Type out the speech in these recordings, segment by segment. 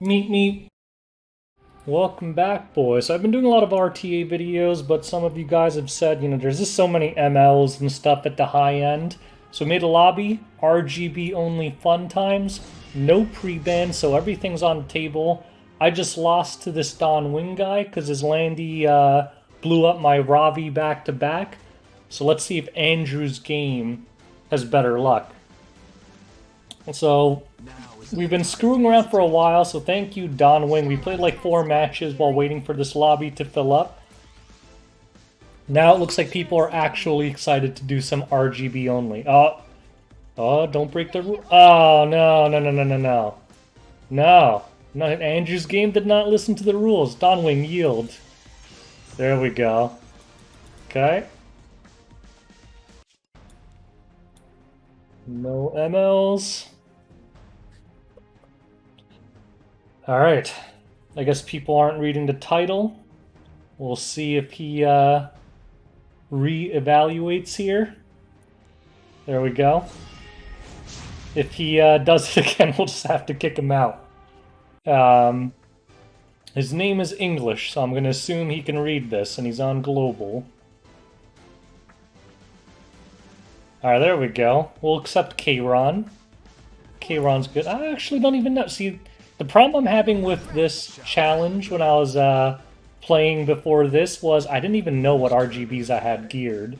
Meet me. Welcome back, boys. I've been doing a lot of RTA videos, but some of you guys have said, there's just so many MLs and stuff at the high end. So I made a lobby, RGB only Funtimes, no pre-ban, so everything's on the table. I just lost to this Don Wing guy because his Landy blew up my Ravi back-to-back. So let's see if Andrew's game has better luck. So we've been screwing around for a while, so thank you, Don Wing. We played like 4 matches while waiting for this lobby to fill up. Now it looks like people are actually excited to do some RGB only. Oh, don't break the rule. Oh, no. No, Andrew's game did not listen to the rules. Don Wing, yield. There we go. Okay. No MLs. Alright. I guess people aren't reading the title. We'll see if he re-evaluates here. There we go. If he does it again, we'll just have to kick him out. His name is English, so I'm going to assume he can read this, and he's on global. Alright, there we go. We'll accept K-Ron. K-Ron's good. I actually don't even know. See, the problem I'm having with this challenge when I was playing before this was I didn't even know what RGBs I had geared.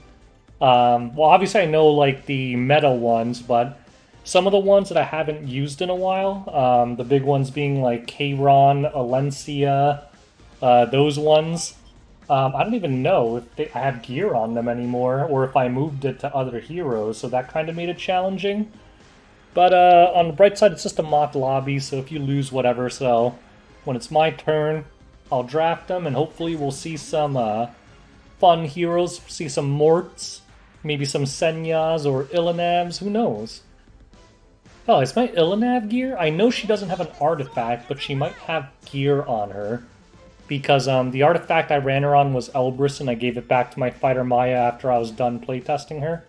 Well, obviously I know like the meta ones, but some of the ones that I haven't used in a while, the big ones being like K-Ron, Alencia, those ones, I don't even know if I have gear on them anymore or if I moved it to other heroes, so that kind of made it challenging. But on the bright side, it's just a mock lobby, so if you lose, whatever. So when it's my turn, I'll draft them, and hopefully we'll see some fun heroes, see some Morts, maybe some Senyas or Ilinavs, who knows? Oh, is my Ilinav gear? I know she doesn't have an artifact, but she might have gear on her. Because the artifact I ran her on was Elbrus, and I gave it back to my fighter Maya after I was done playtesting her.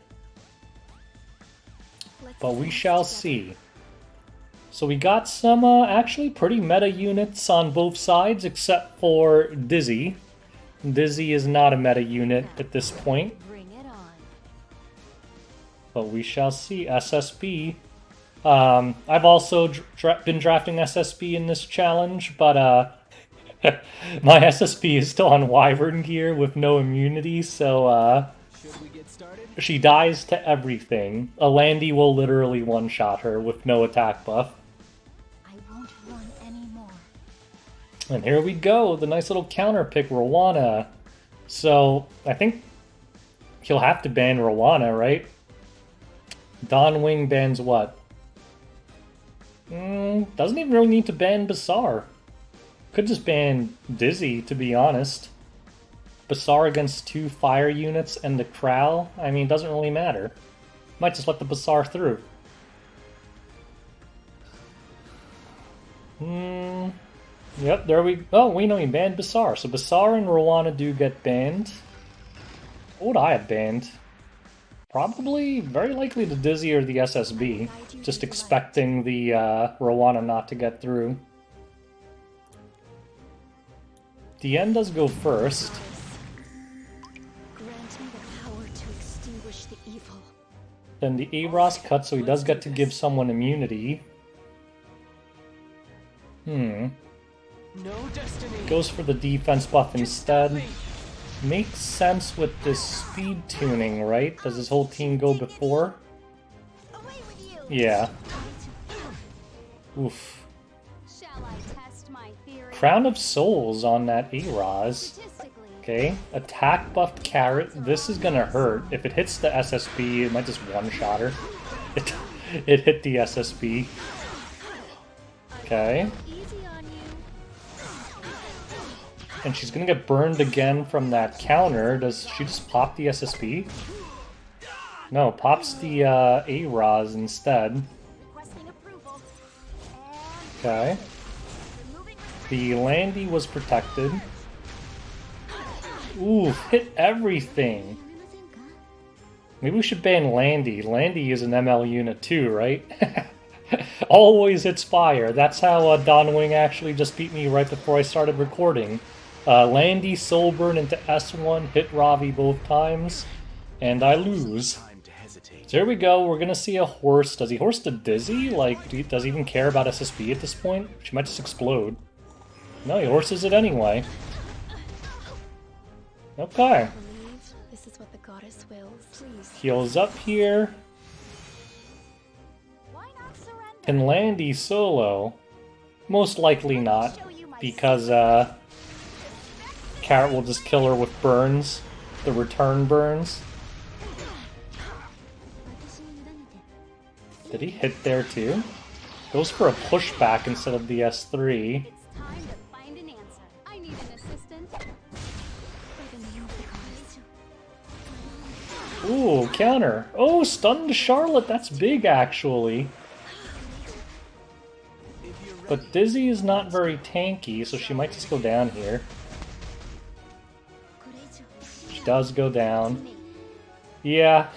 But we shall see. So we got some actually pretty meta units on both sides, except for Dizzy. Dizzy is not a meta unit at this point. But we shall see. SSB. I've also been drafting SSB in this challenge, but my SSB is still on Wyvern gear with no immunity, so she dies to everything. A Landy will literally one-shot her with no attack buff. I won't run anymore. And here we go, the nice little counter pick, Rowana. So, I think he'll have to ban Rowana, right? Don Wing bans what? Doesn't even really need to ban Bassar. Could just ban Dizzy, to be honest. Bassar against 2 fire units and the Krall, I mean, doesn't really matter. Might just let the Bassar through. Yep, there we... Oh, we know he banned Bassar. So Bassar and Rowana do get banned. What would I have banned? Probably, very likely the Dizzy or the SSB. Just expecting the Rowana not to get through. DN does go first. Then the A-Ros cut, so he does get to give someone immunity. Goes for the defense buff instead. Makes sense with this speed tuning, right? Does his whole team go before? Yeah. Oof. Crown of Souls on that A-Ros. Okay, attack buffed carrot. This is gonna hurt. If it hits the SSB, it might just one-shot her. It hit the SSB. Okay. And she's gonna get burned again from that counter. Does she just pop the SSB? No, pops the A-Ros instead. Okay. The Landy was protected. Ooh, hit everything. Maybe we should ban Landy. Landy is an ML unit too, right? Always hits fire. That's how Donwing actually just beat me right before I started recording. Landy Soulburn into S1, hit Ravi both times, and I lose. So here we go, we're gonna see a horse. Does he horse to Dizzy? Like, does he even care about SSB at this point? She might just explode. No, he horses it anyway. Okay. This is what the goddess wills. Please. Heals up here. Can Landy solo? Most likely not, because Carrot will just kill her with burns, the return burns. Did he hit there too? Goes for a pushback instead of the S3. It's time to find an answer. I need an assistant. Ooh, counter. Oh, stunned Charlotte. That's big, actually. But Dizzy is not very tanky, so she might just go down here. She does go down. Yeah.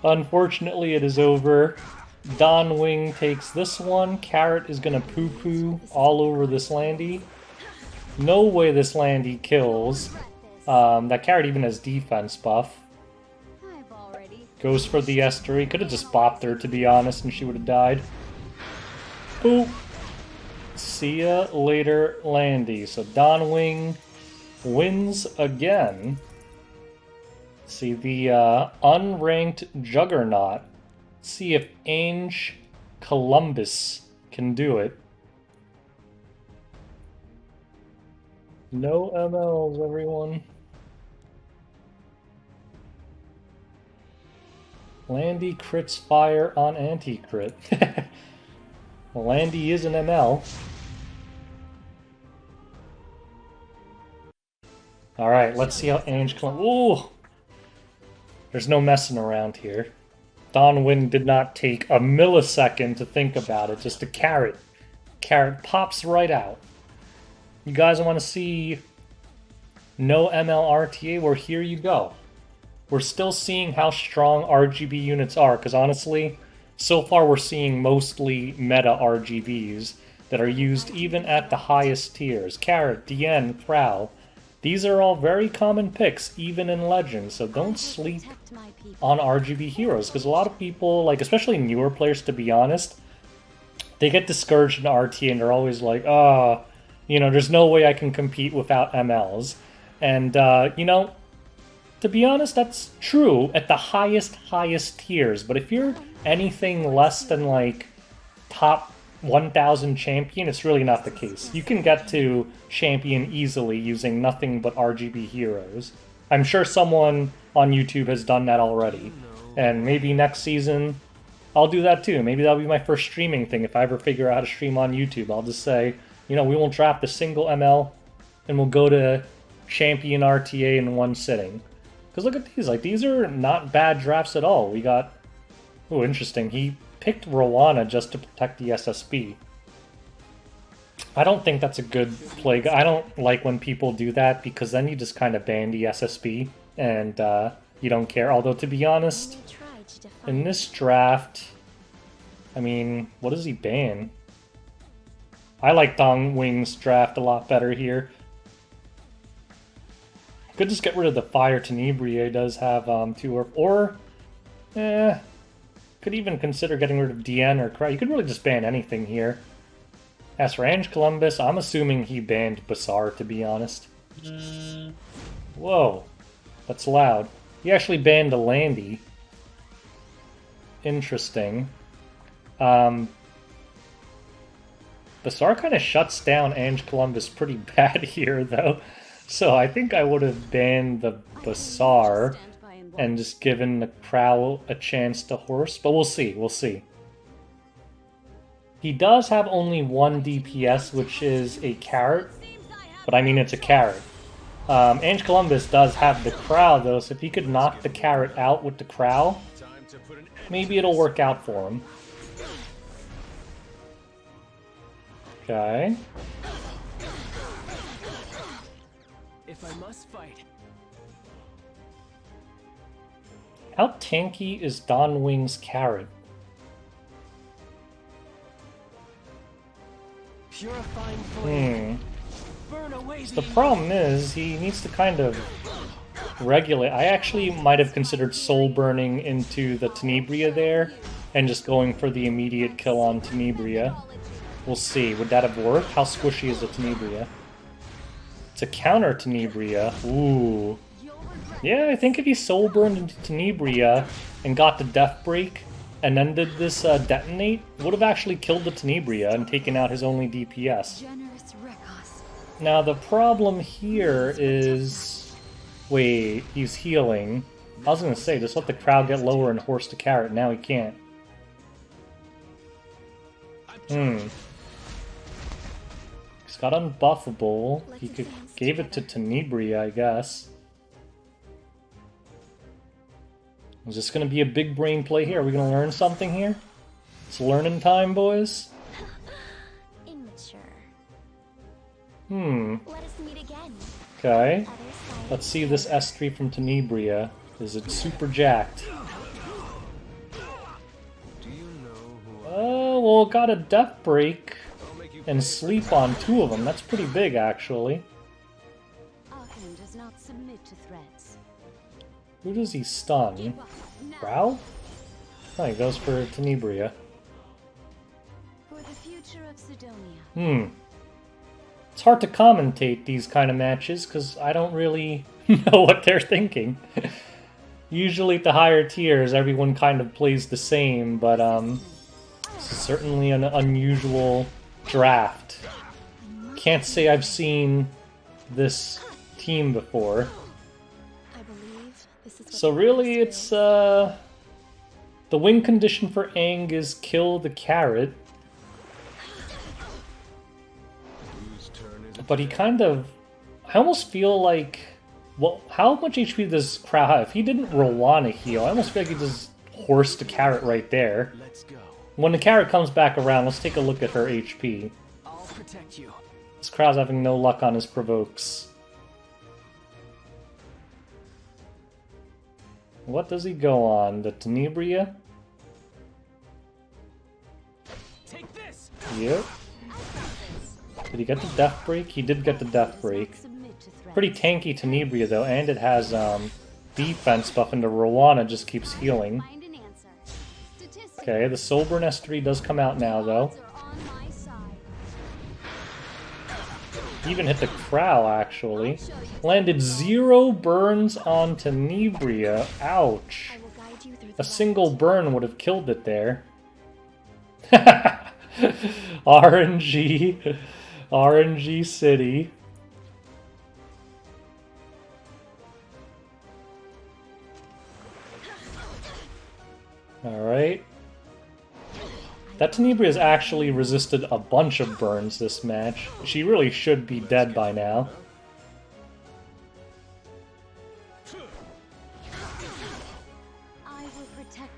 Unfortunately, it is over. Donwing takes this one. Carrot is gonna poo-poo all over this Landy. No way this Landy kills. That Carrot even has defense buff. Goes for the S3. Could have just bopped her, to be honest, and she would have died. Boop. See ya later, Landy. So Donwing wins again. See the unranked Juggernaut. See if Ange Columbus can do it. No MLs, everyone. Landy crits fire on anti-crit. Well, Landy is an ML. Alright, let's see how Ange Columbus... Ooh! There's no messing around here. Donwin did not take a millisecond to think about it, just a carrot. Carrot pops right out. You guys want to see no ML RTA? Well, here you go. We're still seeing how strong RGB units are, because honestly, so far we're seeing mostly meta RGBs that are used even at the highest tiers. Carrot, DN, Prowl. These are all very common picks, even in Legends, so don't sleep on RGB heroes, because a lot of people, like especially newer players to be honest, they get discouraged in RTA and they're always like, you know, there's no way I can compete without MLs. And, you know, to be honest, that's true at the highest tiers, but if you're anything less than, like, top 1000 champion, it's really not the case. You can get to champion easily using nothing but RGB heroes. I'm sure someone on YouTube has done that already, and maybe next season I'll do that too. Maybe that'll be my first streaming thing. If I ever figure out how to stream on YouTube, I'll just say, you know, we won't draft a single ML, and we'll go to champion RTA in one sitting. Because look at these, like, these are not bad drafts at all. We got, oh, interesting, he picked Rowana just to protect the SSB. I don't think that's a good play. I don't like when people do that, because then you just kind of ban the SSB, and you don't care. Although, to be honest, in this draft, I mean, what does he ban? I like Donwing's draft a lot better here. Could just get rid of the Fire. Tenebrier does have 2 or could even consider getting rid of DN or Cry. You could really just ban anything here. As for Ange Columbus, I'm assuming he banned Basar, to be honest. Whoa, that's loud. He actually banned a Landy. Interesting. Basar kind of shuts down Ange Columbus pretty bad here, though. So I think I would have banned the Basar and just given the Prowl a chance to horse, but we'll see, we'll see. He does have only 1 DPS, which is a carrot, but I mean it's a carrot. Ange Columbus does have the Crow though, so if he could knock the carrot out with the Crow, maybe it'll work out for him. Okay. If I must fight. How tanky is Donwing's carrot? purifying flame. Burn away The problem is, he needs to kind of regulate. I actually might have considered soul burning into the Tenebria there, and just going for the immediate kill on Tenebria. We'll see. Would that have worked? How squishy is the Tenebria? To counter Tenebria, ooh. Yeah, I think if he soul burned into Tenebria and got the Death Break, and then did this detonate, would have actually killed the Tenebria and taken out his only DPS. Now the problem here is... Wait, he's healing. I was gonna say, just let the crowd get lower and horse the carrot. Now he can't. He's got unbuffable. He gave it to Tenebria, I guess. Is this gonna be a big brain play here? Are we gonna learn something here? It's learning time, boys. Immature. Let us meet again. Okay. Let's see this S3 from Tenebria. Is it super jacked? Oh, well, it got a Death Break and sleep on 2 of them. That's pretty big, actually. Does not submit to threats. Who does he stun? Growl? Oh, he goes for Tenebria. For the future of Sidonia. It's hard to commentate these kind of matches, because I don't really know what they're thinking. Usually at the higher tiers, everyone kind of plays the same, but this is certainly an unusual draft. Can't say I've seen this team before. So really, it's the win condition for Aang is kill the carrot. But he kind of... I almost feel like... Well, how much HP does Crow have? If he didn't Rowana heal, I almost feel like he just horsed the carrot right there. When the carrot comes back around, let's take a look at her HP. I'll protect you. This Crow's having no luck on his provokes. What does he go on? The Tenebria? Take this. Yep. Did he get the Death Break? He did get the Death Break. Pretty tanky Tenebria though, and it has defense buff, and the Rowana just keeps healing. Okay, the Soulburn S3 does come out now though. Even hit the Crow actually. Landed 0 burns on Tenebria. Ouch. A single burn would have killed it there. RNG. RNG City. Alright. That Tenebria has actually resisted a bunch of burns this match. She really should be dead by now.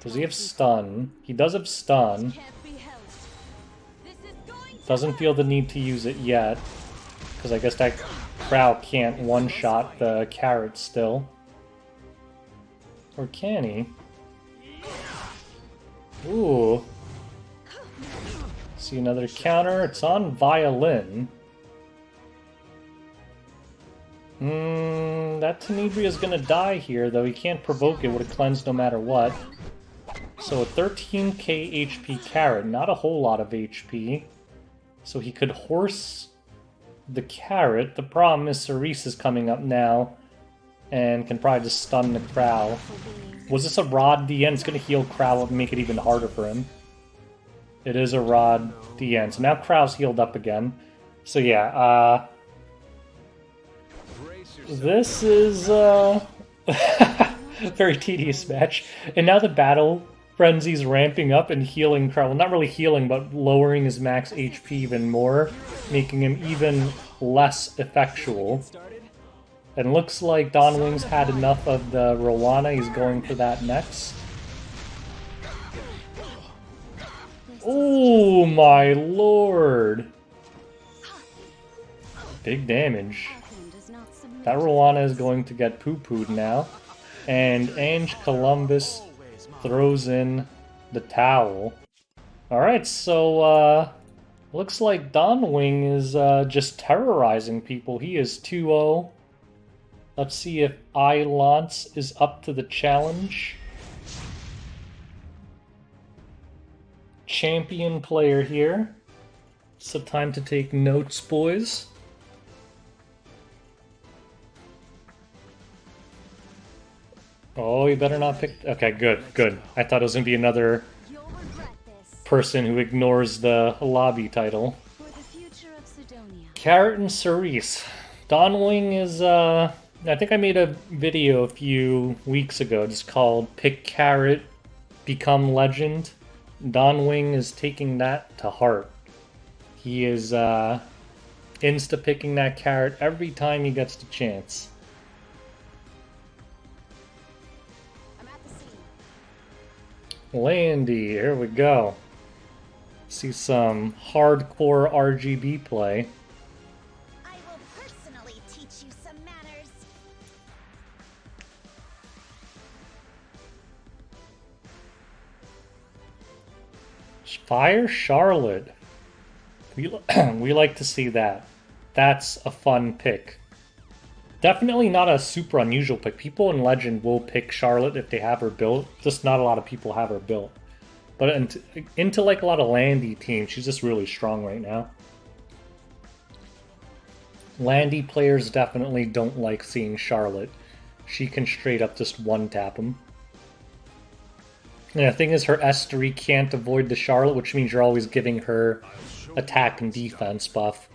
Does he have stun? He does have stun. Doesn't feel the need to use it yet. Because I guess that Crow can't one-shot the carrot still. Or can he? Ooh. See another counter. It's on Violin. That Tenebria is gonna die here, though he can't provoke it with a cleanse no matter what. So a 13k HP carrot, not a whole lot of HP. So he could horse the carrot. The problem is Cerise is coming up now and can probably just stun the Crow. Was this a Rod DN? It's gonna heal Crow and make it even harder for him. It is a Rod DN. So now Crow's healed up again. So yeah, this is a very tedious match. And now the battle frenzy's ramping up and healing Crow. Well, not really healing, but lowering his max HP even more, making him even less effectual. And looks like Dawnwing's had enough of the Rowana. He's going for that next. Oh my lord! Big damage. That Rowana is going to get poo-pooed now. And Ange Columbus throws in the towel. Alright, so Looks like Donwing is just terrorizing people. He is 2-0. Let's see if Lance is up to the challenge. Champion player here. So time to take notes, boys. Oh, you better not pick... Okay, good, good. I thought it was going to be another You'll regret this. person who ignores the lobby title. For the future of Sidonia. Carrot and Cerise. Donwing is, I think I made a video a few weeks ago just called Pick Carrot, Become Legend. Donwing is taking that to heart. He is, insta-picking that carrot every time he gets the chance. I'm at the scene. Landy, here we go. See some hardcore RGB play. I will personally teach you some manners. Fire Charlotte. We like to see that. That's a fun pick. Definitely not a super unusual pick. People in Legend will pick Charlotte if they have her built. Just not a lot of people have her built. But into like a lot of Landy teams, she's just really strong right now. Landy players definitely don't like seeing Charlotte. She can straight up just one-tap them. And the thing is, her S3 can't avoid the Charlotte, which means you're always giving her attack and defense buff.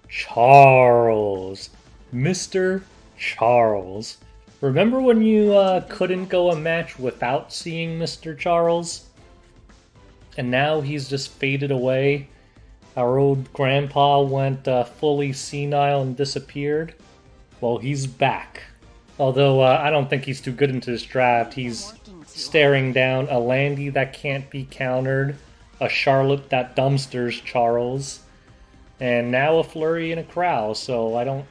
Charles. Mr. Charles. Remember when you couldn't go a match without seeing Mr. Charles? And now he's just faded away. Our old grandpa went fully senile and disappeared. Well, he's back. Although I don't think he's too good into this draft. He's staring down a Landy that can't be countered, a Charlotte that dumpsters Charles, and now a Flurry and a Crow, so I don't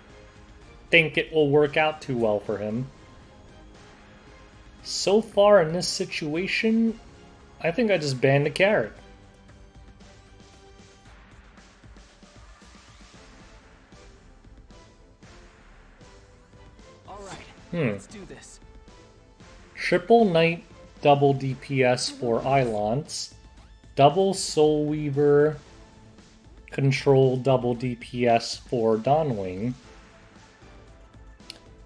think it will work out too well for him. So far in this situation, I think I just banned the carrot. Let's do this. Triple Knight, double DPS for Ilance, double Soul Weaver, control double DPS for Donwing.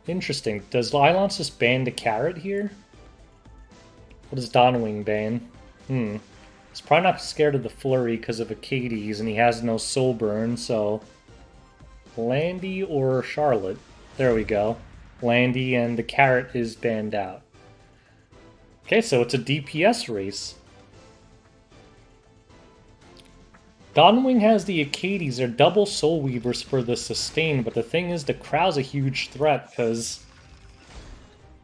Interesting. Does Ilance just ban the carrot here? What does Donwing ban? He's probably not scared of the Flurry because of Acades, and he has no Soul Burn, so... Landy or Charlotte? There we go. Landy and the carrot is banned out. Okay, so it's a DPS race. Donwing has the Acades, they're double Soul Weavers for the sustain, but the thing is the Crow's a huge threat because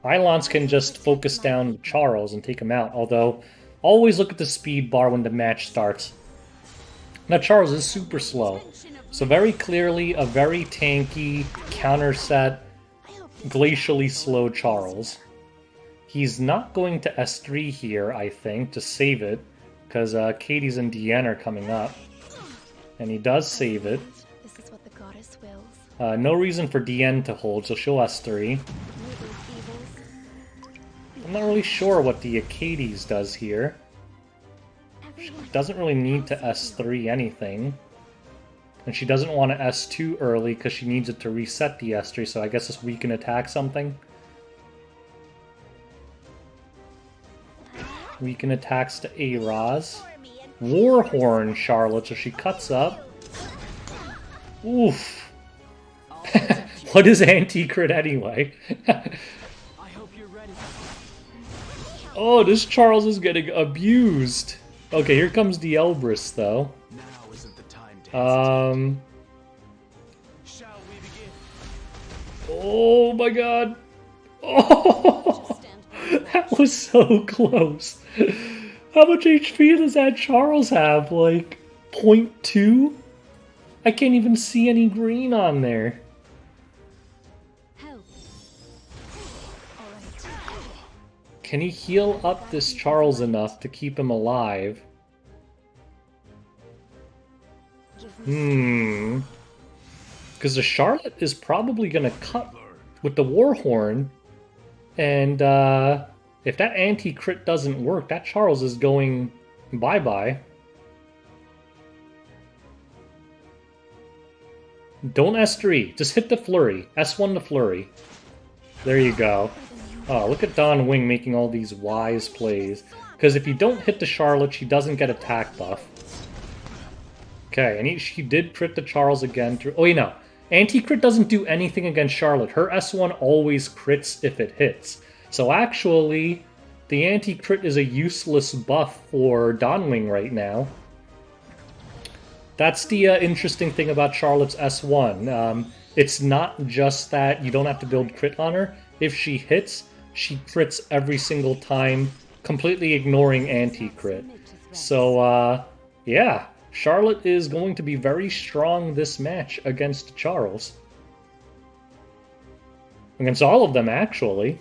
Ilance can just focus down Charles and take him out, although always look at the speed bar when the match starts. Now Charles is super slow, so very clearly a very tanky, counter set, glacially slow Charles. He's not going to S3 here, I think, to save it, because Katie's and Deanne are coming up. And he does save it. This is what the goddess wills. No reason for Deanne to hold, so she'll S3. I'm not really sure what the Acades does here. She doesn't really need to S3 anything. And she doesn't want to S2 early because she needs it to reset the S3, so I guess this weaken attack something. Weaken attacks to A-Raz. Warhorn Charlotte, so she cuts up. Oof. What is anti-crit anyway? I hope you're ready. Oh, this Charles is getting abused. Okay, here comes the Elbrus, though. Now isn't the time to Shall we begin? Oh my god. Oh, that was so close. How much HP does that Charles have? Like, 0.2? I can't even see any green on there. Help. Can he heal up this Charles enough to keep him alive? Because the Charlotte is probably going to cut with the Warhorn. And if that anti-crit doesn't work, that Charles is going bye-bye. Don't S3. Just hit the flurry. S1 to flurry. There you go. Oh, look at Dawn Wing making all these wise plays. Because if you don't hit the Charlotte, she doesn't get attack buff. Okay, and she did crit the Charles again. Oh, wait, no. Anti-crit doesn't do anything against Charlotte. Her S1 always crits if it hits. So actually, the anti-crit is a useless buff for Dawn Wing right now. That's the interesting thing about Charlotte's S1. It's not just that you don't have to build crit on her. If she hits, she crits every single time, completely ignoring anti-crit. So, yeah, Charlotte is going to be very strong this match against Charles. Against all of them, actually.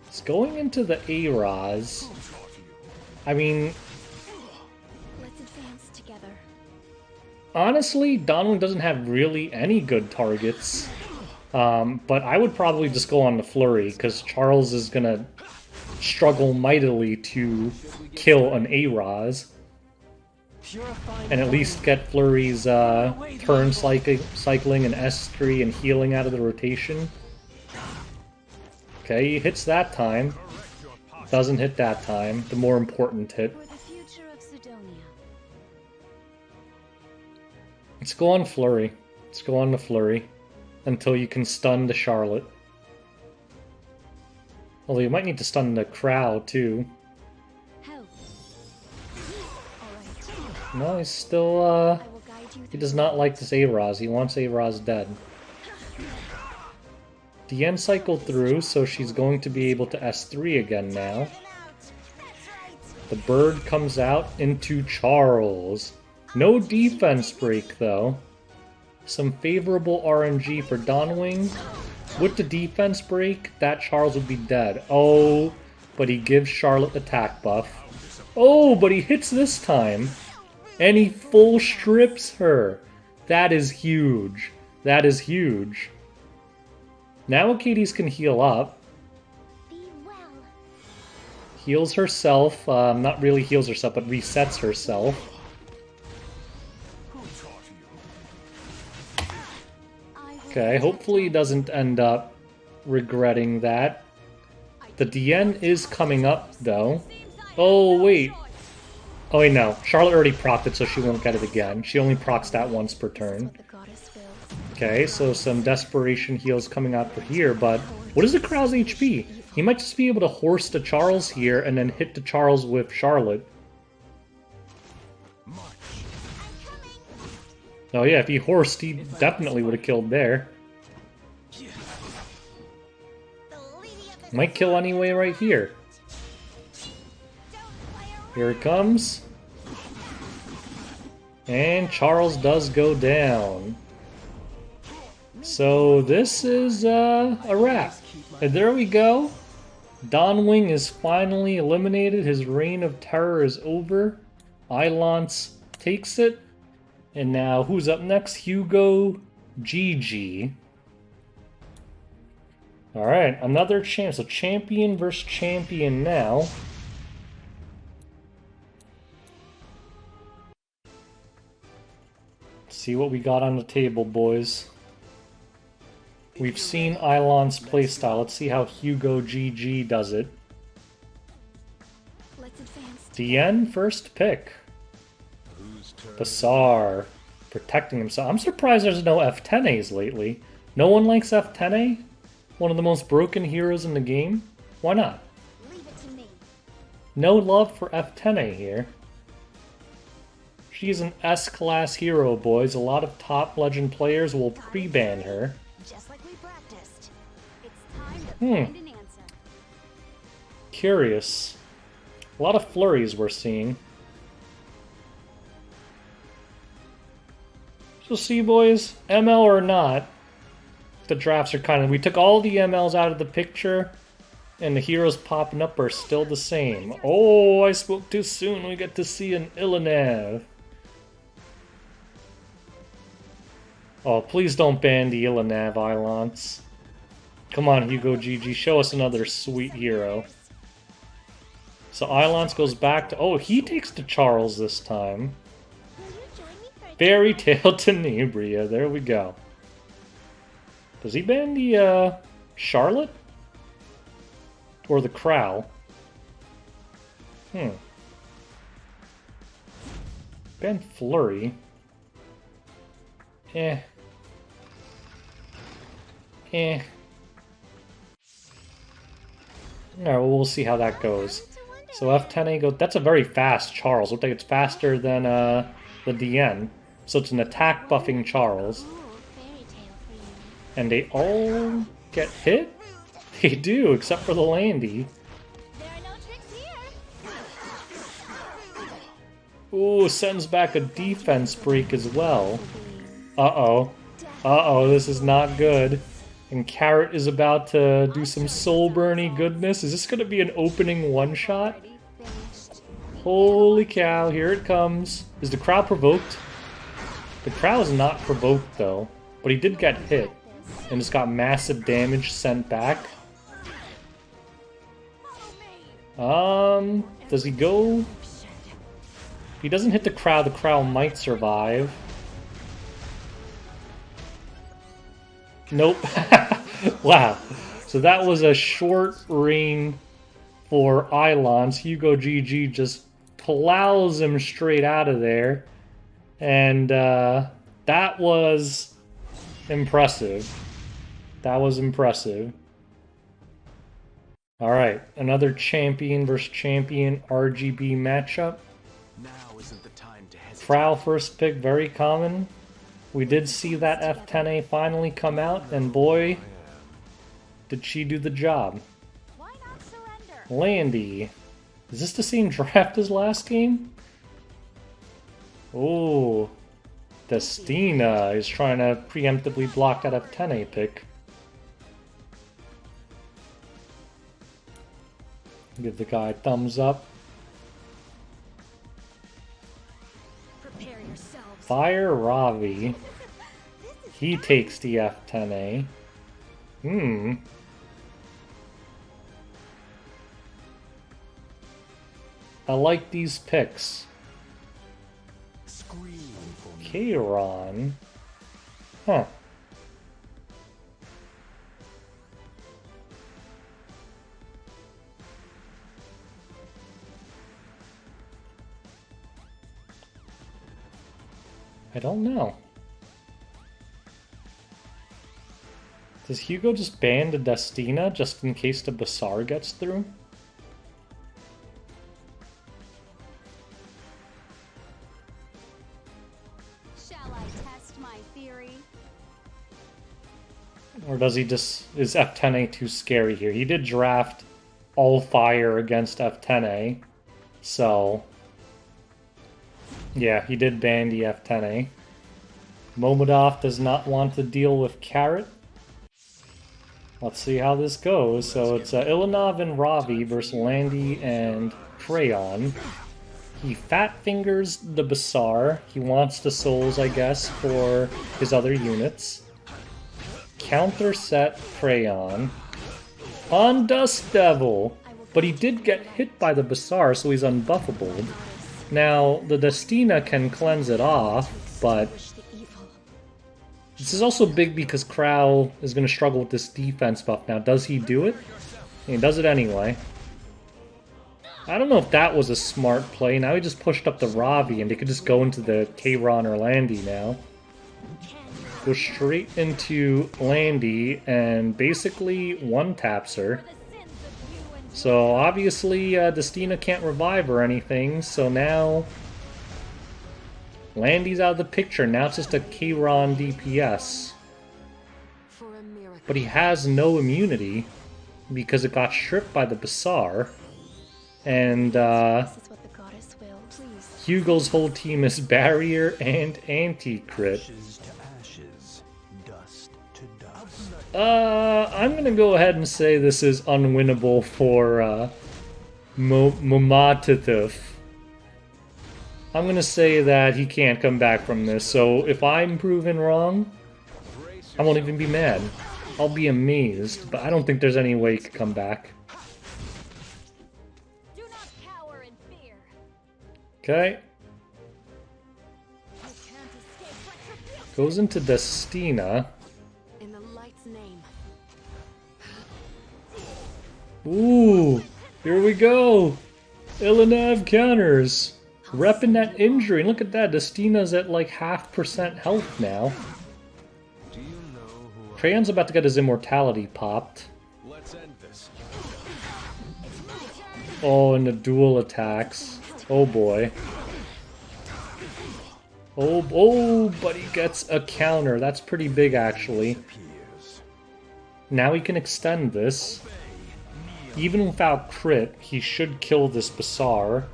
It's going into the A-Raz. I mean... honestly, Dawn Wing doesn't have really any good targets. But I would probably just go on the Flurry, because Charles is going to struggle mightily to kill an A-Raz. And at least get Flurry's turn cycling and S3 and healing out of the rotation. Okay, he hits that time. Doesn't hit that time, the more important hit. Let's go on Flurry. Let's go on the Flurry. Until you can stun the Charlotte. Although you might need to stun the Crow, too. No, he's still, he does not like this A-Raz. He wants A-Raz dead. DN cycled through, so she's going to be able to S3 again now. The bird comes out into Charles. No defense break, though. Some favorable RNG for Dawn Wing. With the defense break, that Charles would be dead. Oh, but he gives Charlotte attack buff. Oh, but he hits this time. And he full strips her. That is huge. That is huge. Now Achilles can heal up. Heals herself. Not really heals herself, but resets herself. Okay, hopefully he doesn't end up regretting that. The DN is coming up, though. Oh, wait. Oh, wait, no. Charlotte already procced it, so she won't get it again. She only procs that once per turn. Okay, so some desperation heals coming out for here, but what is the Crow's HP? He might just be able to horse the Charles here and then hit the Charles with Charlotte. Oh yeah, if he horsed, he definitely would have killed there. Might kill anyway right here. Here it comes. And Charles does go down. So this is a wrap. And there we go. Dawn Wing is finally eliminated. His reign of terror is over. Ilance takes it. And now, who's up next? Hugo GG. Alright, another chance. So champion versus champion now. Let's see what we got on the table, boys. We've seen Ilon's playstyle. Let's see how Hugo GG does it. DN, first pick. Basar, protecting himself. I'm surprised there's no F10As lately. No one likes F10A? One of the most broken heroes in the game? Why not? No love for F10A here. She's an S-class hero, boys. A lot of top legend players will pre-ban her. Curious. A lot of flurries we're seeing. So see, boys, ML or not, The drafts are kind of... We took all the MLs out of the picture, and the heroes popping up are still the same. Oh, I spoke too soon. We get to see an Illinev. Oh, please don't ban the Illinev, Ilance. Come on, Hugo GG. Show us another sweet hero. So Ilance goes back to... Oh, he takes the Charles this time. Fairy Tale Tenebria. There we go. Does he ban the Charlotte? Or the Crow? Ban Flurry. Eh. Alright, well, we'll see how that goes. So F10A goes... That's a very fast Charles. Looks like it's faster than the DN. So it's an attack buffing Charles. And they all get hit? They do, except for the Landy. Ooh, sends back a defense break as well. Uh-oh. Uh-oh, this is not good. And Carrot is about to do some soul burny goodness. Is this going to be an opening one-shot? Holy cow, here it comes. Is the Crow provoked? The Crow is not provoked, though. But he did get hit. And just got massive damage sent back. Does he go? If he doesn't hit the Crow might survive. Nope. Wow. So that was a short reign for Ilance. Hugo GG just plows him straight out of there. And that was impressive. That was impressive. Alright, another champion versus champion RGB matchup. Now isn't the time to hesitate. Crow first pick, very common. We did see that F10A finally come out, and boy, did she do the job. Why not surrender? Landy. Is this the same draft as last game? Oh, Destina is trying to preemptively block that F10A pick. Give the guy a thumbs up. Prepare yourselves. Fire Ravi. He takes the F10A. I like these picks. Scream for me. Kayron. Huh. I don't know. Does Hugo just ban the Destina just in case the Bazaar gets through? Shall I test my theory? Or does he just... Is F10A too scary here? He did draft all fire against F10A, so... Yeah, he did ban the F10A. Momodov does not want to deal with Carrot. Let's see how this goes. So it's Ilanov and Ravi versus Landy and Crayon. He fat fingers the Bazaar. He wants the souls, I guess, for his other units. Counter set Crayon. On Dust Devil! But he did get hit by the Bazaar, so he's unbuffable. Now, the Destina can cleanse it off, but this is also big because Crow is going to struggle with this defense buff. Now, does he do it? He does it anyway. I don't know if that was a smart play. Now he just pushed up the Ravi, and they could just go into the Kayron or Landy now. Go straight into Landy, and basically one-taps her. So obviously Destina can't revive or anything, so now Landy's out of the picture. Now it's just a Kayron DPS. But he has no immunity because it got stripped by the Bazaar. And Hugo's whole team is barrier and anti-crit. Ashes to ashes, dust to dust. I'm gonna go ahead and say this is unwinnable for Momatithuf. I'm gonna say that he can't come back from this, so if I'm proven wrong, I won't even be mad. I'll be amazed, but I don't think there's any way he could come back. Do not cower in fear. Okay. You can't escape retribution. Goes into Destina. In the light's name. Ooh, here we go. Ilanav counters. Repping that injury. Look at that. Destina's at like 0.5% health now. Do you know who Crayon's about to get his immortality popped. Let's end this. Oh, and the dual attacks. Oh boy. Oh, but he gets a counter. That's pretty big, actually. Now he can extend this. Even without crit, he should kill this Basar.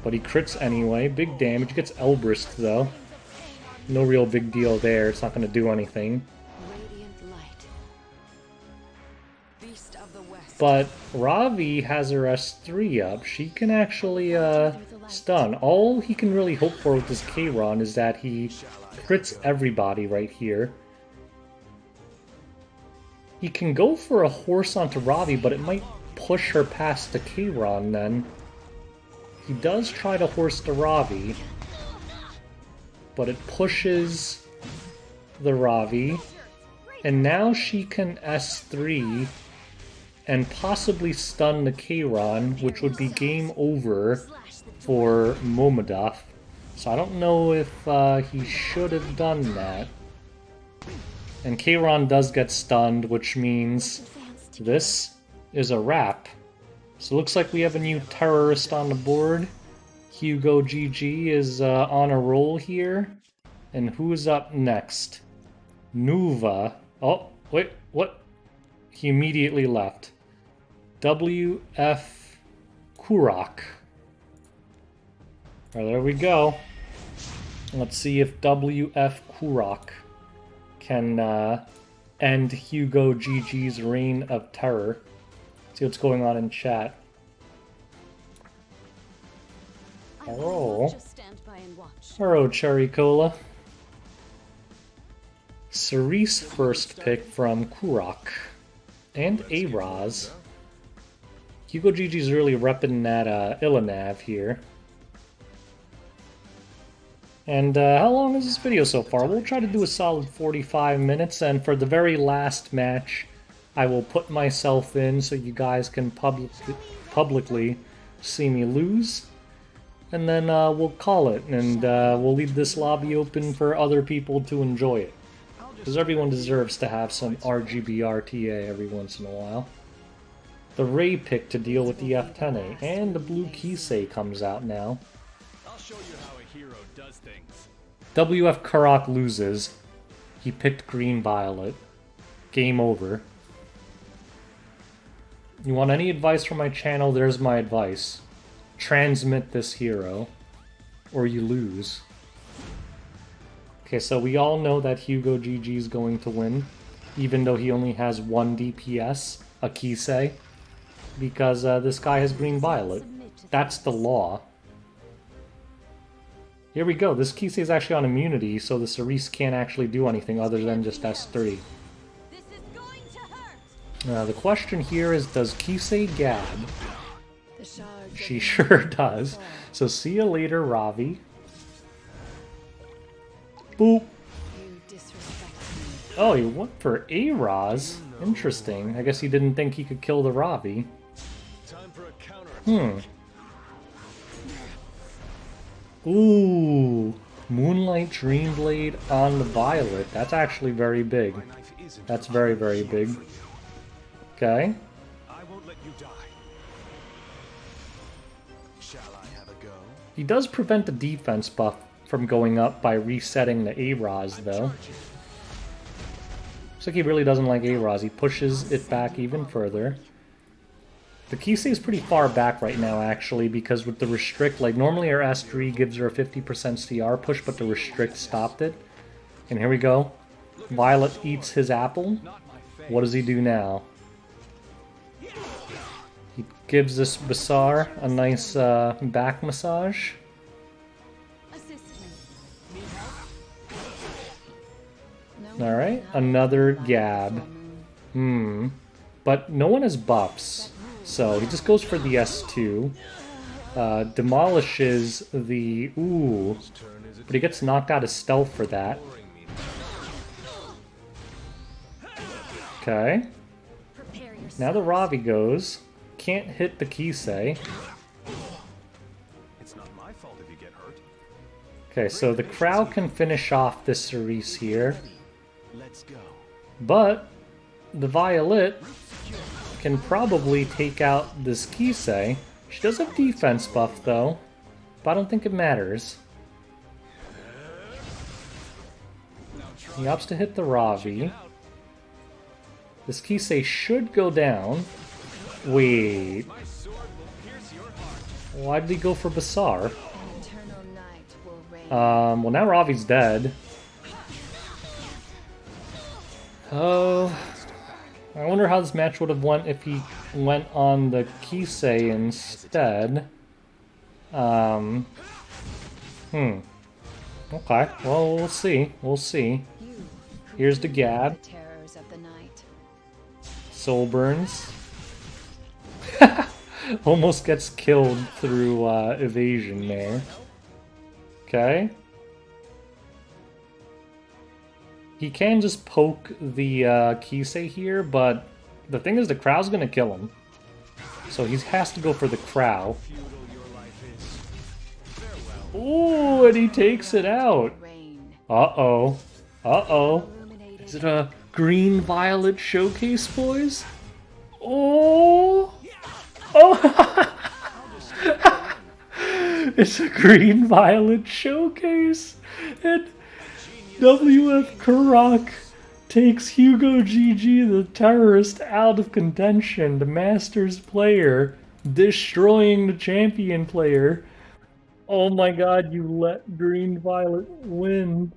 But he crits anyway. Big damage. Gets Elbrist, though. No real big deal there. It's not going to do anything. Radiant light. Beast of the West. But Ravi has her S3 up. She can actually stun. All he can really hope for with this Kayron is that he crits everybody right here. He can go for a horse onto Ravi, but it might push her past the Kayron then. He does try to horse the Ravi, but it pushes the Ravi. And now she can S3 and possibly stun the Kayron, which would be game over for Momadov. So I don't know if he should have done that. And Kayron does get stunned, which means this is a wrap. So it looks like we have a new terrorist on the board. Hugo GG is on a roll here. And who's up next? Nuva. Oh, wait, what? He immediately left. WF Kurak. Alright, there we go. Let's see if WF Kurak can end Hugo GG's reign of terror. See what's going on in chat. I will Hello. not just stand by and watch. Hello, Cherry Cola. Cerise first pick from Kurak. And Araz. Hugo GG's really repping that Ilanav here. And how long is this video so far? We'll try to do a solid 45 minutes, and for the very last match, I will put myself in so you guys can publicly see me lose. And then we'll call it, and we'll leave this lobby open for other people to enjoy it. Because everyone deserves to have some RGB RTA every once in a while. The Ray pick to deal with the F10A, and the blue Kisei comes out now. I'll show you how a hero does things. WF Karak loses. He picked Green Violet. Game over. You want any advice from my channel? There's my advice. Transmit this hero, or you lose. Okay, so we all know that Hugo GG is going to win, even though he only has 1 DPS, a Kisei, because this guy has Green Violet. That's the law. Here we go. This Kisei is actually on immunity, so the Cerise can't actually do anything other than just S3. This is going to hurt. The question here is, does Kisei gab? The shards She sure does. So see you later, Ravi. Boop. you disrespect me. Oh, he went for Araz. Interesting. I guess he didn't think he could kill the Ravi. Time for a counter. Ooh. Moonlight Dreamblade on the Violet. That's actually very big. My knife isn't That's very, very big. Okay. I won't let you die. Shall I have a go? He does prevent the defense buff from going up by resetting the Araz, though. Charging. Looks like he really doesn't like Araz. He pushes it back even further. The Kisei is pretty far back right now, actually, because with the Restrict, like, normally our S3 gives her a 50% CR push, but the Restrict stopped it. And here we go. Violet eats his apple. Not my face. What does he do now? He gives this Bazaar a nice back massage. Assist me. No Alright, one another knows Gab. the moon. But no one has buffs, so he just goes for the S2. Demolishes the... Ooh. But he gets knocked out of stealth for that. Okay. Prepare yourself. Now the Ravi goes. Can't hit the Kisei. It's not my fault if you get hurt. Okay, so the crowd can finish off this Cerise here. Let's go. But the Violet can probably take out this Kisei. She does have defense buff though, but I don't think it matters. He opts to hit the Ravi. This Kisei should go down. Wait, My sword will pierce your heart. why did he go for Bazaar? Eternal night will reign. Well now Ravi's dead. Oh, I wonder how this match would have went if he went on the Kisei instead. Okay, well, we'll see. We'll see. You Here's the Gab. the terrors of the night. Soul burns. Almost gets killed through evasion there. Okay. He can just poke the Kisei here, but the thing is the Crow's gonna kill him. So he has to go for the Crow. Feudal your life is. Farewell. Ooh, and he takes it out. Reign. Uh-oh. Uh-oh. Illuminated. Is it a green-violet showcase, boys? Oh! Oh! It's a green-violet showcase! And WF Karak takes Hugo GG, the terrorist, out of contention. The Masters player destroying the champion player. Oh my god, you let green-violet win.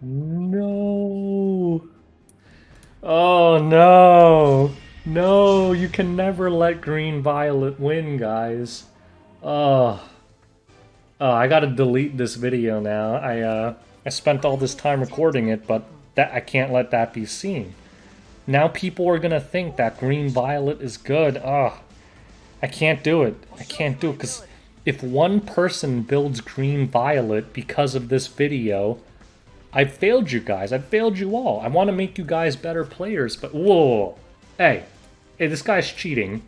No. Oh no. No, you can never let green-violet win, guys. Oh. Oh, I gotta delete this video now. I spent all this time recording it, but that I can't let that be seen. Now people are gonna think that green-violet is good. Ugh. I can't do it. I can't do it, because if one person builds green-violet because of this video, I've failed you guys. I've failed you all. I want to make you guys better players, but whoa. Hey, this guy's cheating.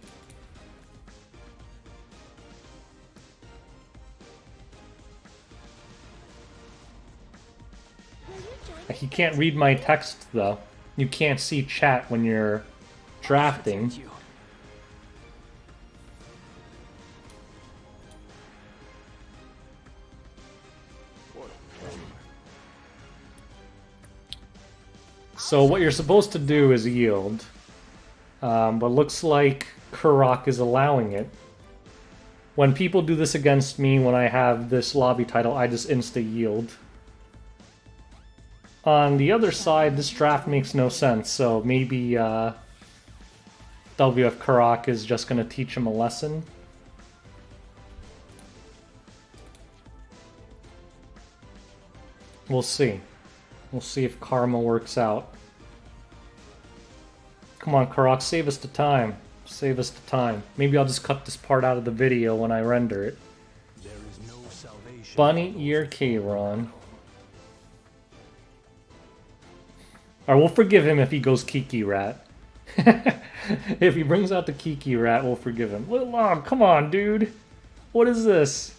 He can't read my text, though. You can't see chat when you're drafting. So what you're supposed to do is yield. But looks like Karak is allowing it. When people do this against me when I have this lobby title, I just insta-yield. On the other side, this draft makes no sense, so maybe WF Karak is just going to teach him a lesson. We'll see. We'll see if karma works out. Come on, Karak, save us the time. Save us the time. Maybe I'll just cut this part out of the video when I render it. There is no salvation. Bunny Ear Kron. Or we'll forgive him if he goes Kiki Rat. If he brings out the Kiki Rat, we'll forgive him. Oh, come on, dude. What is this?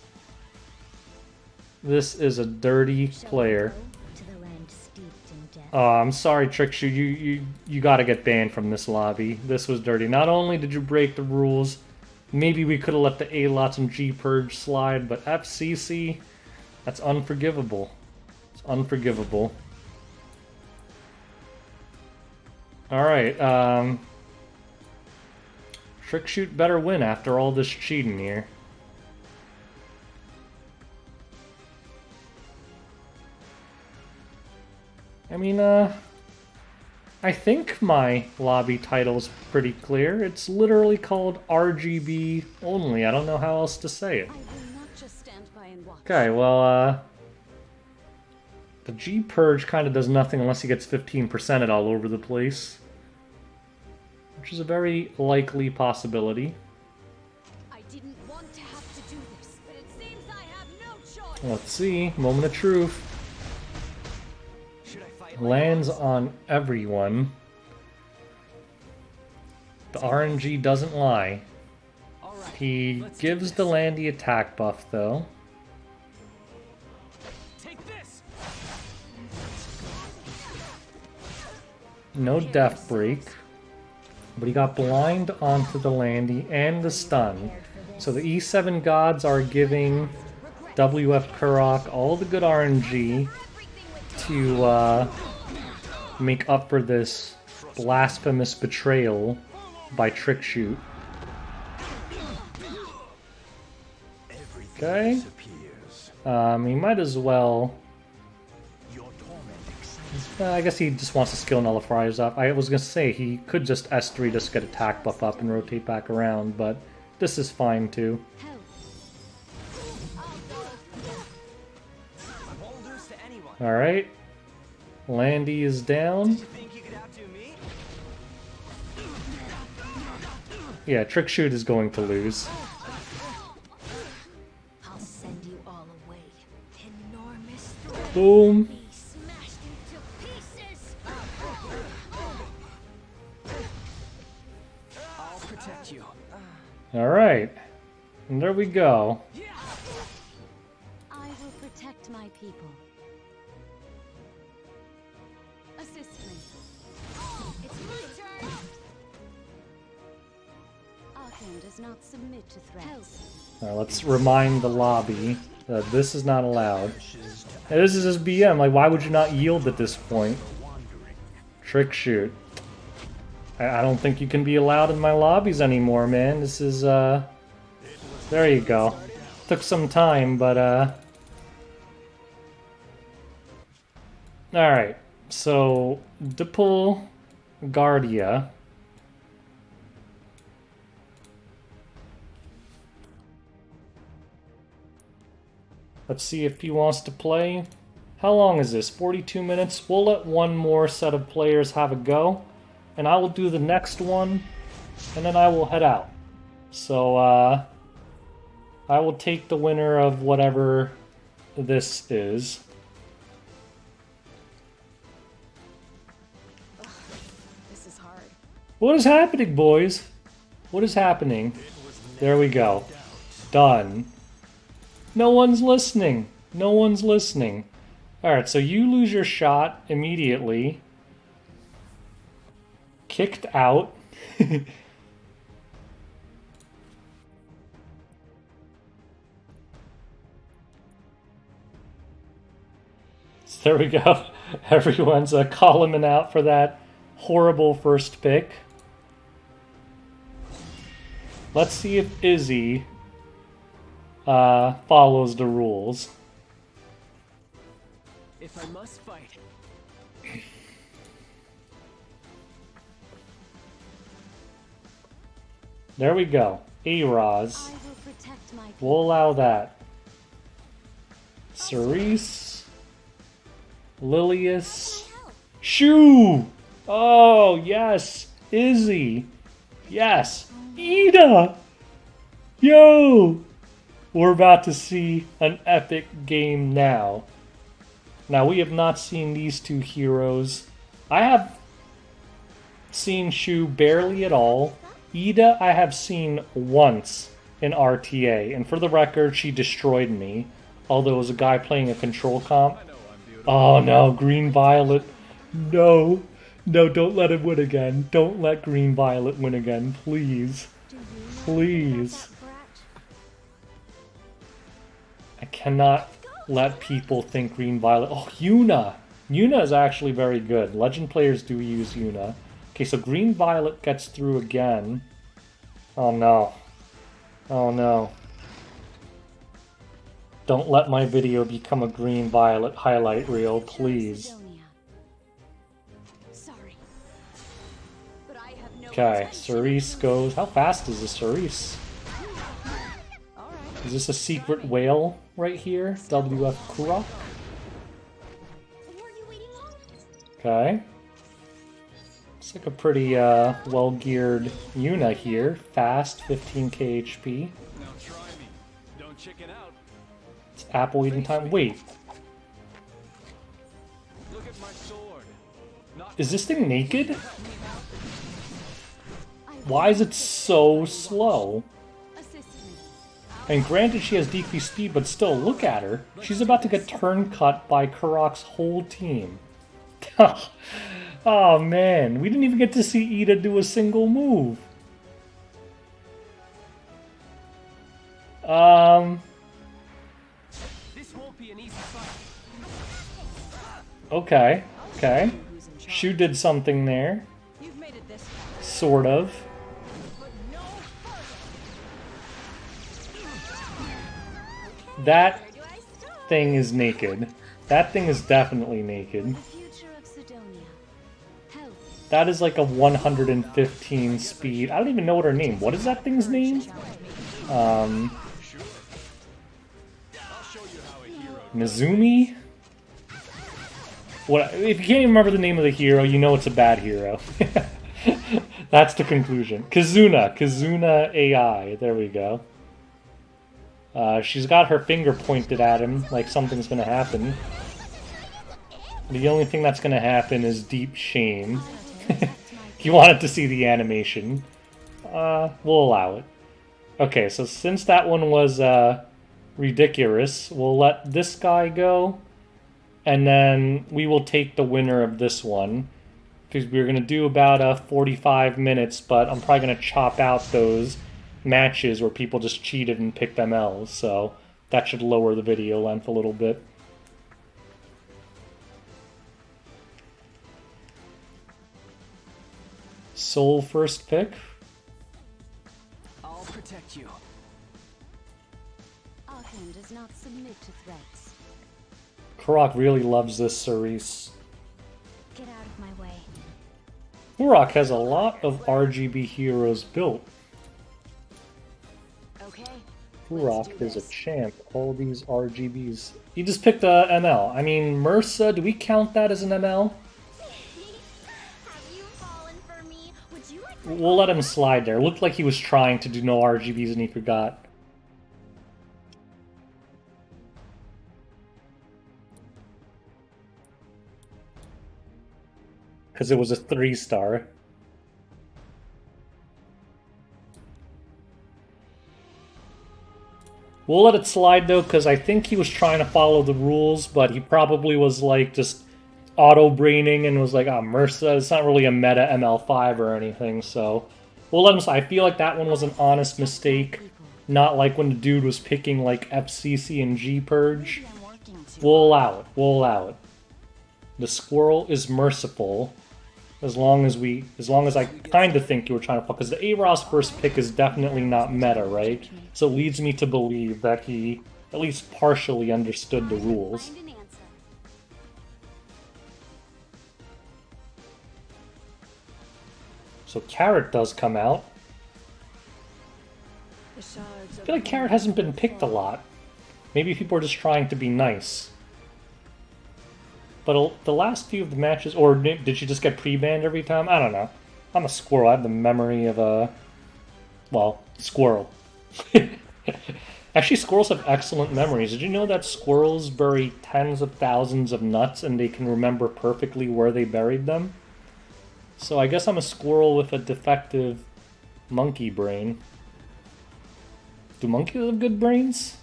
This is a dirty player. To the land steeped in death. Oh, I'm sorry, Trickshoe. You gotta get banned from this lobby. This was dirty. Not only did you break the rules, maybe we could have let the A-Lots and G-Purge slide, but FCC, that's unforgivable. It's unforgivable. Alright, Trickshoot better win after all this cheating here. I mean, I think my lobby title's pretty clear. It's literally called RGB only. I don't know how else to say it. I will not just stand by and watch. Okay, well, the G Purge kind of does nothing unless he gets 15% all over the place. Which is a very likely possibility. I didn't want to have to do this, but it seems I have no choice. Let's see. Moment of truth. Should I fight? Lands on everyone. The RNG doesn't lie. All right. He let's do gives this. the Landy attack buff, though. Take this. No death break. But he got blind onto the Landy and the stun. So the E7 gods are giving WF Kurok all the good RNG to make up for this blasphemous betrayal by Trick Shoot. Okay. He might as well. I guess he just wants to skill nullifiers up. I was gonna say he could just S3 just get attack buff up and rotate back around, but this is fine too. Help. I won't lose to anyone. Alright. Landy is down. You think you could outdo me? Yeah, Trick Shoot is going to lose. I'll send you all away. Enormous threat. Boom. Be smashed into pieces. I'll protect you. Alright. And there we go. I will protect my people. Assist me. It's my turn. Arkham does not submit to threats. Now let's remind the lobby that this is not allowed. Hey, this is his BM. Like, why would you not yield at this point? Trick Shoot. I don't think you can be allowed in my lobbies anymore, man. This is, there you go. Took some time, but, Alright. So, Dipple Guardia. Let's see if he wants to play. How long is this? 42 minutes? We'll let one more set of players have a go. And I will do the next one. And then I will head out. So, I will take the winner of whatever this is. This is hard. What is happening, boys? What is happening? There we go. Done. No one's listening. No one's listening. Alright, so you lose your shot immediately. Kicked out. So there we go. Everyone's columning out for that horrible first pick. Let's see if Izzy follows the rules. If I must fight. There we go. A-Roz. I will protect my people. We'll allow that. Cerise. Lilius. Shoo! Oh, yes. Izzy. Yes. Ida! Yo! We're about to see an epic game now. Now, we have not seen these two heroes. I have seen Shu barely at all. Ida I have seen once in RTA, and for the record, she destroyed me. Although it was a guy playing a control comp. Oh no, Green Violet. No. No, don't let him win again. Don't let Green Violet win again, please. Please. I cannot let people think Green Violet. Oh, Yuna! Yuna is actually very good. Legend players do use Yuna. Okay, so Green Violet gets through again. Oh no. Oh no. Don't let my video become a Green Violet highlight reel, please. Sidonia. Sorry. Okay, Cerise goes. How fast is this Cerise? Alright. Is this a secret whale right here? WF Kurok? Weren't you waiting long? Okay. Looks like a pretty well-geared Yuna here. Fast, 15k HP. Now try me. Don't chicken out. It's apple eating time. Wait, Look at my sword. Not is this thing naked? I Why is it so slow? assist me. And granted she has decreased speed, but still, look at her. She's about to get turn cut by Kurok's whole team. Oh man, we didn't even get to see Ida do a single move. This won't be an easy fight. Okay, okay. Who's in charge? Shu did something there. You've made it this far, Sort of. but no further. That Where do I start? thing is naked. That thing is definitely naked. The future of Sidonia. Health. That is like a 115 speed. I don't even know what her name. What is that thing's name? Mizumi? What? If you can't even remember the name of the hero, you know it's a bad hero. That's the conclusion. Kazuna AI. There we go. She's got her finger pointed at him, like something's gonna happen. The only thing that's gonna happen is deep shame. You wanted to see the animation. We'll allow it. Okay, so since that one was ridiculous, we'll let this guy go. And then we will take the winner of this one. Because we're going to do about 45 minutes, but I'm probably going to chop out those matches where people just cheated and picked MLs. So that should lower the video length a little bit. Soul first pick. I'll protect you. Arkham does not submit to threats. Kurok really loves this Cerise. Get out of my way. Kurok has a lot of RGB heroes built. Okay. Kurok is a champ. All these RGBs. He just picked a ML. I mean, Mursa, do we count that as an ML? Have you fallen for me? Would you like We'll let him slide there. Looked like he was trying to do no RGBs and he forgot. Because it was a 3-star. We'll let it slide though, because I think he was trying to follow the rules, but he probably was like just auto-braining and was like, ah, Mursa, it's not really a meta ML5 or anything, so we'll let him slide. I feel like that one was an honest mistake, not like when the dude was picking like FCC and G-Purge. I'm working to We'll allow it. We'll allow it. The squirrel is merciful. As long as I kind of think you were trying to fuck, because the A-Ross first pick is definitely not meta, right? So it leads me to believe that he at least partially understood the rules. find an answer. So Carrot does come out. The shards I feel like Carrot hasn't been picked a lot. Maybe people are just trying to be nice. But the last few of the matches, or did she just get pre-banned every time? I don't know. I'm a squirrel. I have the memory of a, well, squirrel. Actually, squirrels have excellent memories. Did you know that squirrels bury tens of thousands of nuts and they can remember perfectly where they buried them? So I guess I'm a squirrel with a defective monkey brain. Do monkeys have good brains?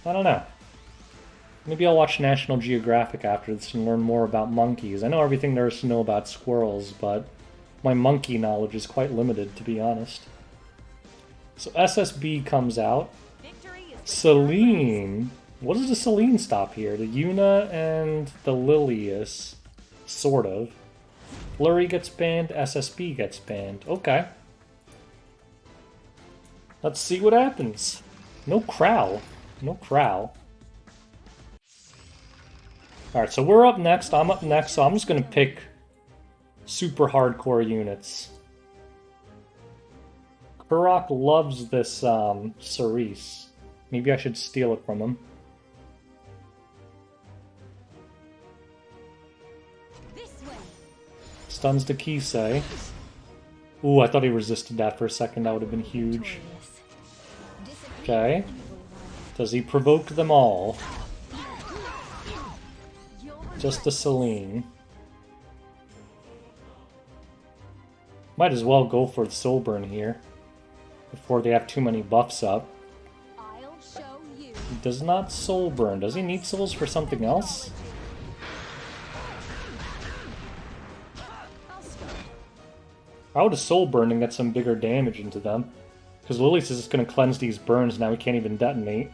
I don't know. Maybe I'll watch National Geographic after this and learn more about monkeys. I know everything there is to know about squirrels, but my monkey knowledge is quite limited, to be honest. So SSB comes out. Victory is Celine. What does the Celine stop here? The Yuna and the Lilius. Sort of. Flurry gets banned, SSB gets banned. Okay. Let's see what happens. No Crow. No Crow. Alright, so we're up next. I'm up next, so I'm just going to pick super hardcore units. Kurok loves this Cerise. Maybe I should steal it from him. This way. Stuns the Kisei. Ooh, I thought he resisted that for a second. That would have been huge. Okay. Does he provoke them all? Just the Celine. Might as well go for the soul burn here before they have too many buffs up. I'll show you. He does not soul burn. Does he need souls for something else? How would a soul burn and get some bigger damage into them? Because Lily's is just going to cleanse these burns now. He can't even detonate.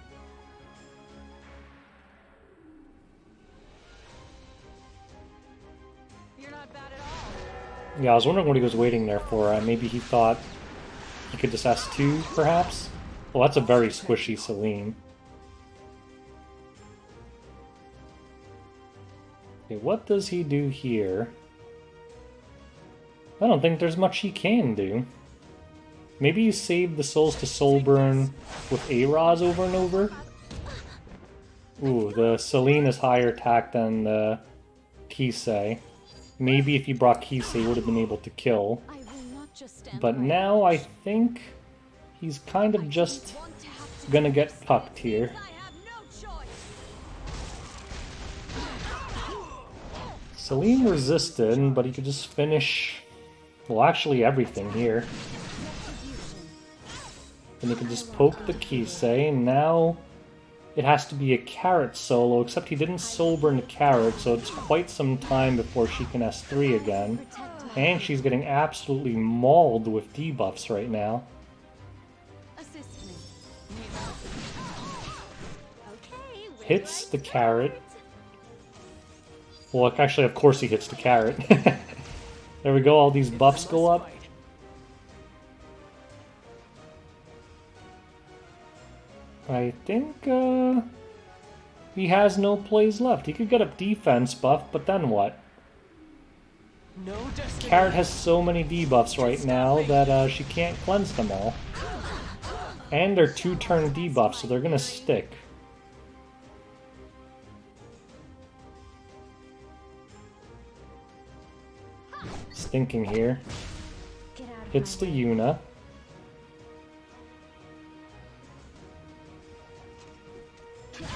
You're not bad at all. Yeah, I was wondering what he was waiting there for. Maybe he thought he could just S2, perhaps? Well, that's a very squishy Celine. Okay, what does he do here? I don't think there's much he can do. Maybe you save the souls to soul burn with A-Raz over and over? Ooh, the Celine is higher attack than the Kisei. Maybe if you brought Kisei, he would have been able to kill. I will not just stand But by. now I think he's kind of just Want to have to gonna get pucked here. I have no choice. Celine resisted, but he could just finish, well, actually everything here. Then he can just poke the Kisei, and now it has to be a Carrot solo, except he didn't soul burn the Carrot, so it's quite some time before she can S3 again. And she's getting absolutely mauled with debuffs right now. Assist me. Okay. Hits the Carrot. Well, actually, of course he hits the Carrot. There we go, all these buffs go up. I think he has no plays left. He could get a defense buff, but then what? No destiny. Carrot has so many debuffs right now that she can't cleanse them all. And they're 2-turn debuffs, so they're gonna stick. Stinking here. Get out of Hits my the way. Yuna.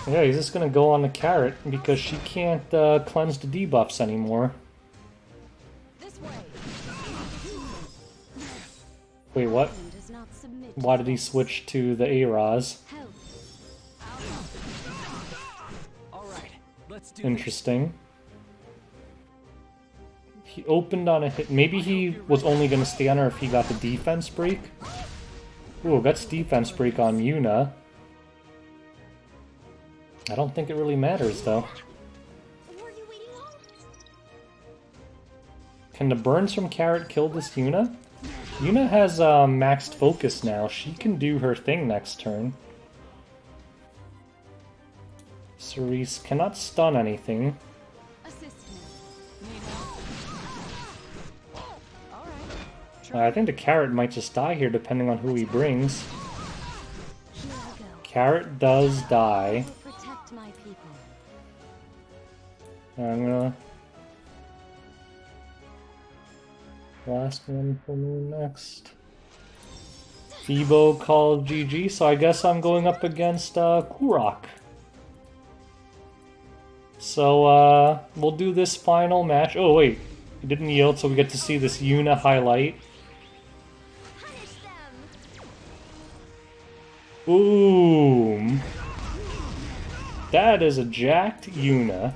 Yeah, he's just gonna go on the Carrot because she can't cleanse the debuffs anymore. This way. Wait, what? Does not submit. Why did he switch to the A-Raz? Help. All right, let's do Interesting. He opened on a hit. Maybe he was only going to stay on her if he got the defense break. Ooh, that's defense break on Yuna. I don't think it really matters, though. Were you waiting long? Can the burns from Carrot kill this Yuna? Yuna has maxed focus now. She can do her thing next turn. Cerise cannot stun anything. Assist me. All right. I think the Carrot might just die here depending on who he brings. Here I go. Carrot does die. Will protect my people. I'm gonna... Last one for me next. Phoebo called GG, so I guess I'm going up against Kurok. So we'll do this final match. Oh wait, he didn't yield, so we get to see this Yuna highlight. Punish them. Boom! That is a jacked Yuna.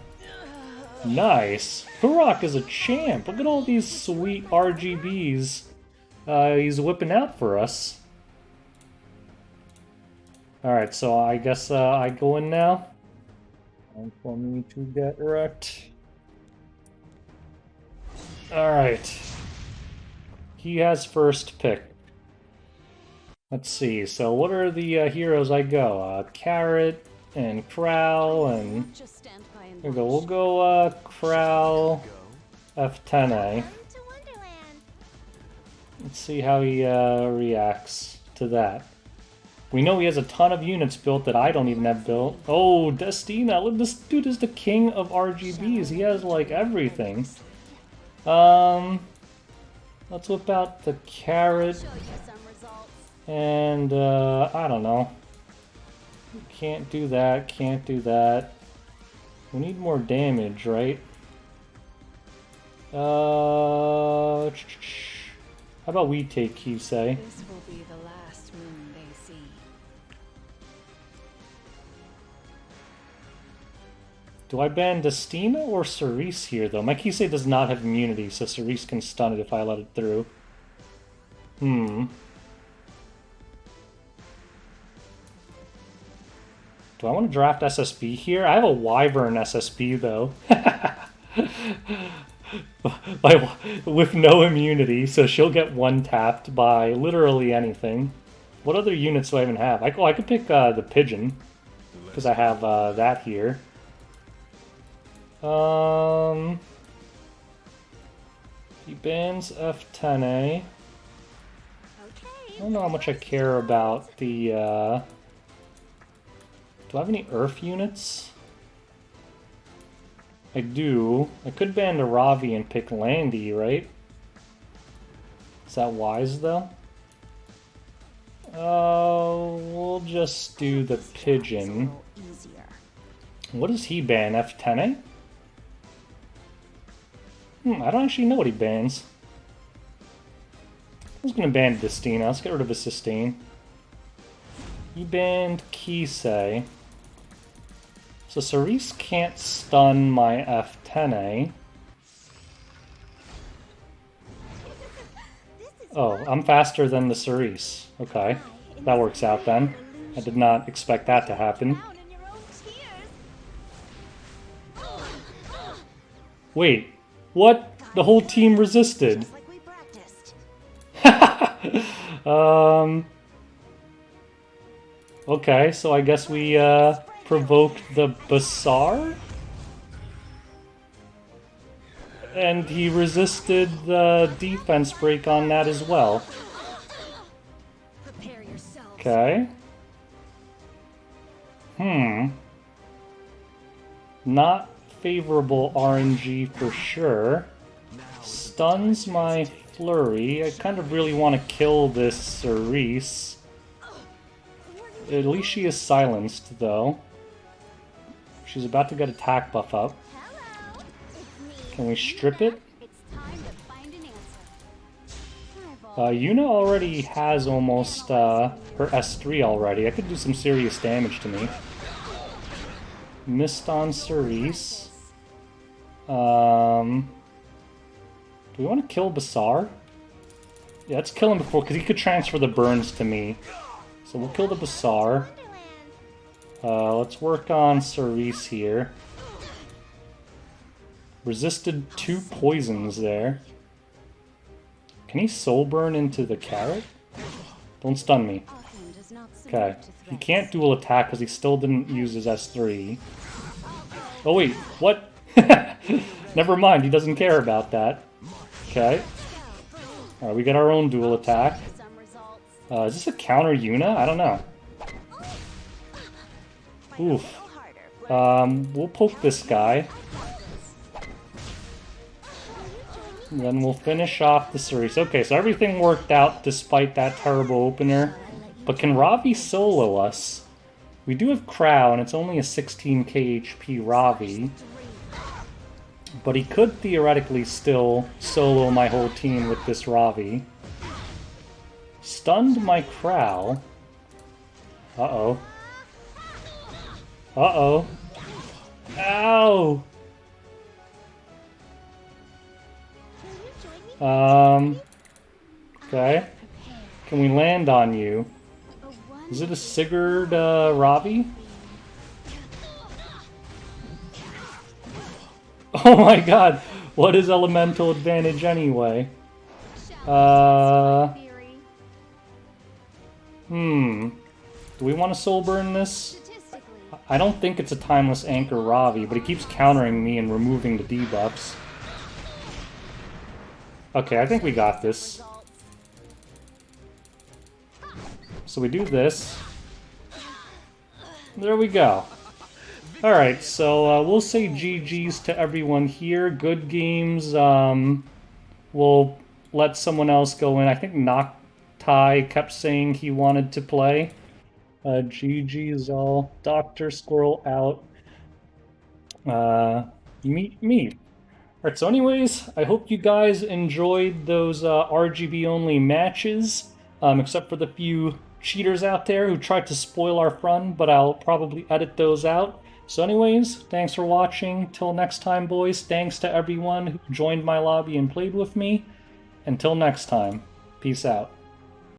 Nice. Kurok is a champ. Look at all these sweet RGBs he's whipping out for us. Alright, so I guess I go in now. Time for me to get wrecked. Alright. He has first pick. Let's see, so what are the heroes I go? Carrot and Crow and... Just stand by and Here we go, we'll go Crow, F10A. to Wonderland. Let's see how he reacts to that. We know he has a ton of units built that I don't even have built. Oh, Destina, look, this dude is the king of RGBs. He has, like, everything. Let's whip out the carrot. Show you some results. And, I don't know. Can't do that, can't do that. We need more damage, right? How about we take Kisei? This will be the last moon they see. Do I ban Destina or Cerise here, though? My Kisei does not have immunity, so Cerise can stun it if I let it through. Do I want to draft SSB here? I have a Wyvern SSB, though. With no immunity, so she'll get one-tapped by literally anything. What other units do I even have? I could pick the Pigeon, because I have that here. He bans F10A. I don't know how much I care about the, do I have any Earth units? I do. I could ban the Ravi and pick Landy, right? Is that wise, though? We'll just do the Pigeon. What does he ban? F10A? I don't actually know what he bans. I was gonna ban Destina. Let's get rid of his sustain. He banned Kisei. So Cerise can't stun my F10A. Oh, I'm faster than the Cerise. Okay, that works out then. I did not expect that to happen. Wait, what? The whole team resisted. Okay, so I guess we provoked the Bazaar? And he resisted the defense break on that as well. Okay. Not favorable RNG for sure. Stuns my flurry. I kind of really want to kill this Cerise. At least she is silenced, though. She's about to get attack buff up. Can we strip it? Yuna already has almost her S3 already. I could do some serious damage to me. Missed on Cerise. Do we want to kill Bazaar? Yeah, let's kill him before, because he could transfer the burns to me. So we'll kill the Bazaar. Let's work on Cerise here. Resisted 2 poisons there. Can he soul burn into the carrot? Don't stun me. Okay. He can't dual attack because he still didn't use his S3. Oh wait, what? Never mind, he doesn't care about that. Okay. Alright, we get our own dual attack. Is this a counter Yuna? I don't know. Oof. We'll poke this guy. And then we'll finish off the Cerise. Okay, so everything worked out despite that terrible opener. But can Ravi solo us? We do have Crow, and it's only a 16k HP Ravi. But he could theoretically still solo my whole team with this Ravi. Stunned my Crow. Uh-oh. Uh-oh. Ow! Okay. Can we land on you? Is it a Sigurd Ravi? Oh my god! What is elemental advantage anyway? Do we want to soul burn this? I don't think it's a timeless anchor Ravi, but he keeps countering me and removing the debuffs. Okay, I think we got this. So we do this. There we go. Alright, so we'll say GG's to everyone here. Good games. We'll let someone else go in. I think Noctai kept saying he wanted to play. GG's all. Dr. Squirrel out. Meet. Alright, so anyways, I hope you guys enjoyed those RGB only matches, except for the few cheaters out there who tried to spoil our fun, but I'll probably edit those out. So anyways, thanks for watching. Till next time, boys. Thanks to everyone who joined my lobby and played with me. Until next time, peace out.